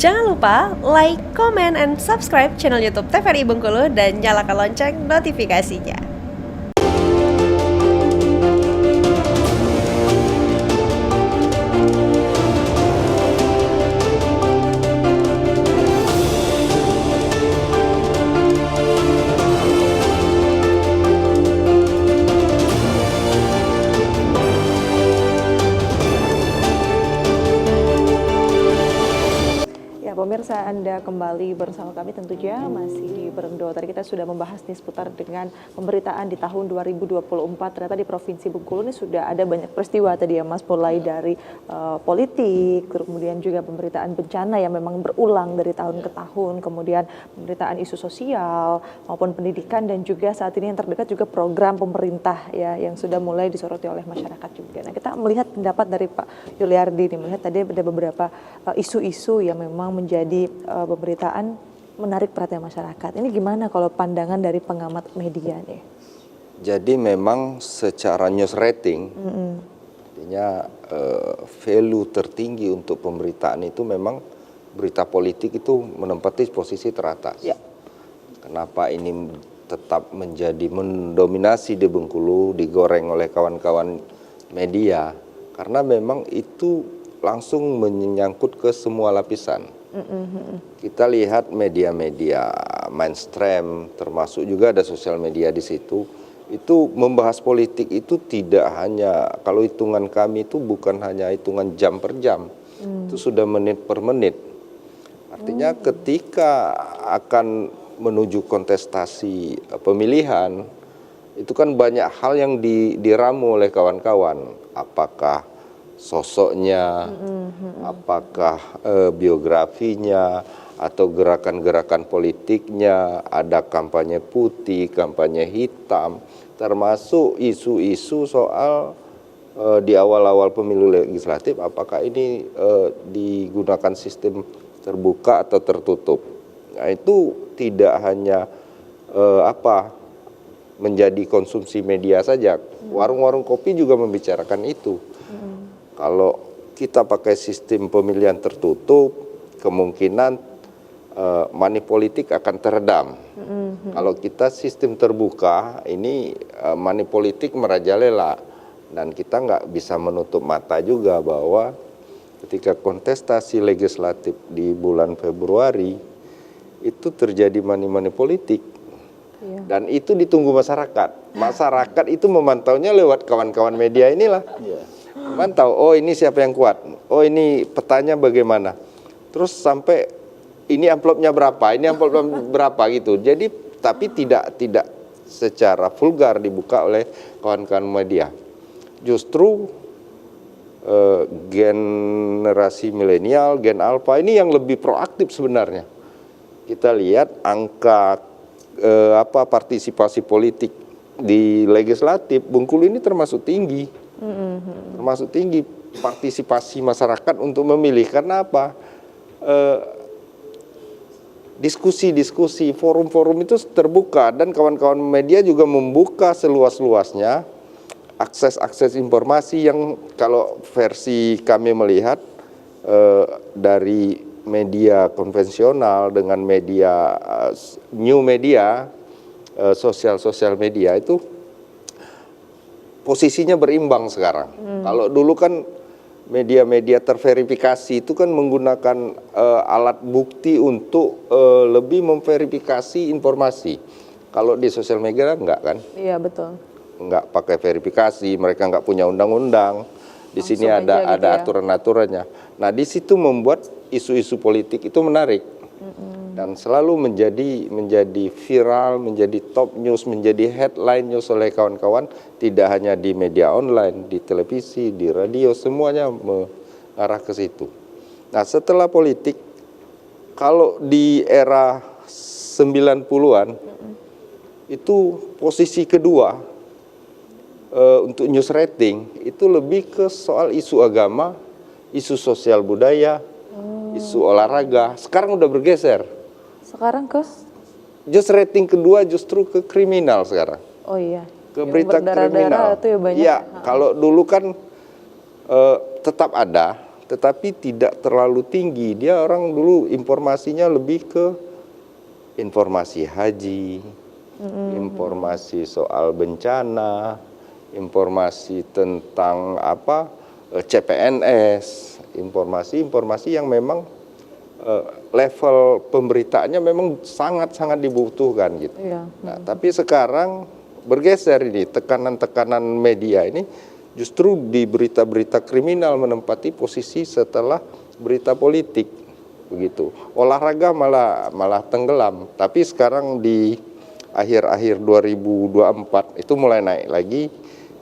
Jangan lupa like, comment, and subscribe channel YouTube TVRI Bengkulu dan nyalakan lonceng notifikasinya. Pemirsa, Anda kembali bersama kami tentunya masih di Berendo. Tadi kita sudah membahas nih seputar dengan pemberitaan di tahun 2024. Ternyata di Provinsi Bengkulu ini sudah ada banyak peristiwa tadi ya Mas, mulai dari politik, kemudian juga pemberitaan bencana yang memang berulang dari tahun ke tahun, kemudian pemberitaan isu sosial maupun pendidikan, dan juga saat ini yang terdekat juga program pemerintah ya yang sudah mulai disoroti oleh masyarakat juga. Nah, kita melihat pendapat dari Pak Yuliardi nih, melihat tadi ada beberapa isu-isu yang memang menjadi pemberitaan menarik perhatian masyarakat. Ini gimana kalau pandangan dari pengamat media nih? Jadi memang secara news rating, artinya value tertinggi untuk pemberitaan itu memang berita politik itu menempati posisi teratas. Ya. Kenapa ini tetap menjadi mendominasi di Bengkulu, digoreng oleh kawan-kawan media? Karena memang itu langsung menyangkut ke semua lapisan. Kita lihat media-media mainstream, termasuk juga ada sosial media di situ, itu membahas politik itu tidak hanya, kalau hitungan kami itu bukan hanya hitungan jam per jam, itu sudah menit per menit. Artinya ketika akan menuju kontestasi pemilihan, itu kan banyak hal yang diramu oleh kawan-kawan, apakah sosoknya, apakah biografinya, atau gerakan-gerakan politiknya, ada kampanye putih, kampanye hitam, termasuk isu-isu soal di awal-awal pemilu legislatif, apakah ini digunakan sistem terbuka atau tertutup. Nah, itu tidak hanya menjadi konsumsi media saja, warung-warung kopi juga membicarakan itu. Kalau kita pakai sistem pemilihan tertutup, kemungkinan money politik akan teredam. Kalau kita sistem terbuka, ini money politik merajalela. Dan kita nggak bisa menutup mata juga bahwa ketika kontestasi legislatif di bulan Februari, itu terjadi money politik. Dan itu ditunggu masyarakat. Masyarakat itu memantaunya lewat kawan-kawan media inilah. Mantau, oh ini siapa yang kuat, oh ini petanya bagaimana, terus sampai ini amplopnya berapa, ini amplopnya berapa gitu. Jadi tapi tidak secara vulgar dibuka oleh kawan-kawan media. Justru generasi milenial, gen alpha ini yang lebih proaktif sebenarnya. Kita lihat angka partisipasi politik di legislatif Bengkulu ini termasuk tinggi. Termasuk tinggi partisipasi masyarakat untuk memilih. Karena apa? Diskusi-diskusi, forum-forum itu terbuka, dan kawan-kawan media juga membuka seluas-luasnya akses informasi yang kalau versi kami melihat dari media konvensional dengan media new media, sosial media itu posisinya berimbang sekarang. Kalau dulu kan media-media terverifikasi itu kan menggunakan alat bukti untuk lebih memverifikasi informasi. Kalau di sosial media enggak kan? Iya, betul. Enggak pakai verifikasi, mereka enggak punya undang-undang. Di sini ada gitu ya, aturan-aturannya. Nah, di situ membuat isu-isu politik itu menarik. Dan selalu menjadi viral, menjadi top news, menjadi headline news oleh kawan-kawan, tidak hanya di media online, di televisi, di radio, semuanya mengarah ke situ. Nah, setelah politik, kalau di era 90-an, itu posisi kedua untuk news rating, itu lebih ke soal isu agama, isu sosial budaya, isu olahraga. Sekarang udah bergeser. Sekarang ke? News rating kedua justru ke kriminal sekarang. Oh iya. Ke berita kriminal. Itu ya banyak. Ya, kalau dulu kan tetap ada tetapi tidak terlalu tinggi. Dia orang dulu informasinya lebih ke informasi haji, informasi soal bencana, informasi tentang CPNS, informasi-informasi yang memang level pemberitaannya memang sangat-sangat dibutuhkan gitu. Iya. Nah, tapi sekarang bergeser ini tekanan-tekanan media ini justru di berita-berita kriminal menempati posisi setelah berita politik begitu. Olahraga malah tenggelam. Tapi sekarang di akhir-akhir 2024 itu mulai naik lagi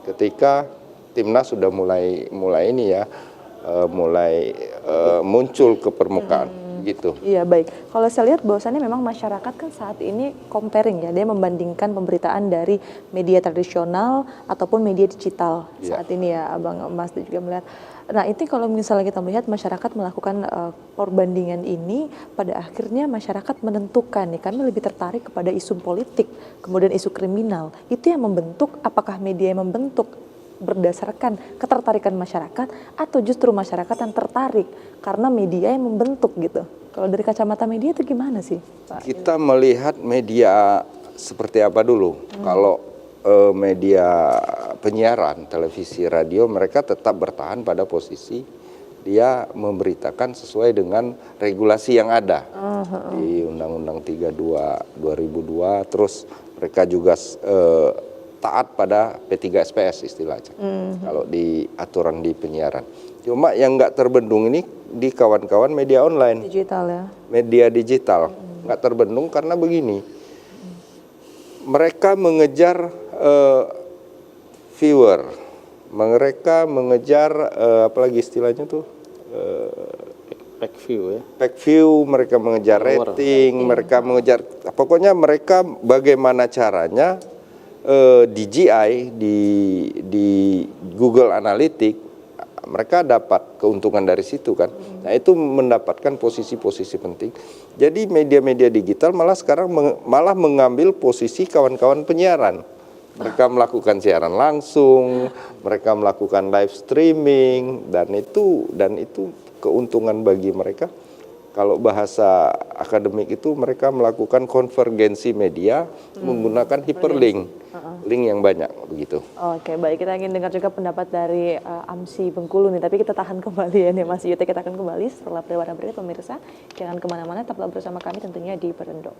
ketika Timnas sudah mulai ini ya mulai muncul ke permukaan gitu. Iya, baik. Kalau saya lihat bahwasannya memang masyarakat kan saat ini comparing ya, dia membandingkan pemberitaan dari media tradisional ataupun media digital saat ini ya, Abang Mas juga melihat. Nah, itu kalau misalnya kita melihat masyarakat melakukan perbandingan ini, pada akhirnya masyarakat menentukan nih, kami lebih tertarik kepada isu politik, kemudian isu kriminal. Itu yang membentuk, apakah media yang membentuk berdasarkan ketertarikan masyarakat atau justru masyarakat yang tertarik karena media yang membentuk gitu. Kalau dari kacamata media itu gimana sih, Pak? Kita melihat media seperti apa dulu. Kalau media penyiaran, televisi, radio, mereka tetap bertahan pada posisi dia memberitakan sesuai dengan regulasi yang ada di Undang-Undang 32 2002. Terus mereka juga taat pada P3SPS istilahnya, kalau di aturan di penyiaran. Cuma yang nggak terbendung ini di kawan-kawan media online. Digital ya? Media digital. Nggak terbendung karena begini, mereka mengejar viewer, mereka mengejar apalagi istilahnya tuh, Pack view ya. pack view, mereka mengejar rating, mereka mengejar, pokoknya mereka bagaimana caranya DJI di Google Analytics mereka dapat keuntungan dari situ kan. Nah, itu mendapatkan posisi-posisi penting. Jadi media-media digital malah sekarang malah mengambil posisi kawan-kawan penyiaran. Mereka melakukan siaran langsung, mereka melakukan live streaming, dan itu keuntungan bagi mereka. Kalau bahasa akademik itu mereka melakukan konvergensi media menggunakan hyperlink, link yang banyak begitu. Oke, baik, kita ingin dengar juga pendapat dari AMSI Bengkulu nih, tapi kita tahan kembali ya nih Mas Yute, kita akan kembali setelah pariwara berita pemirsa. Jangan kemana-mana, tetaplah bersama kami tentunya di Berendo.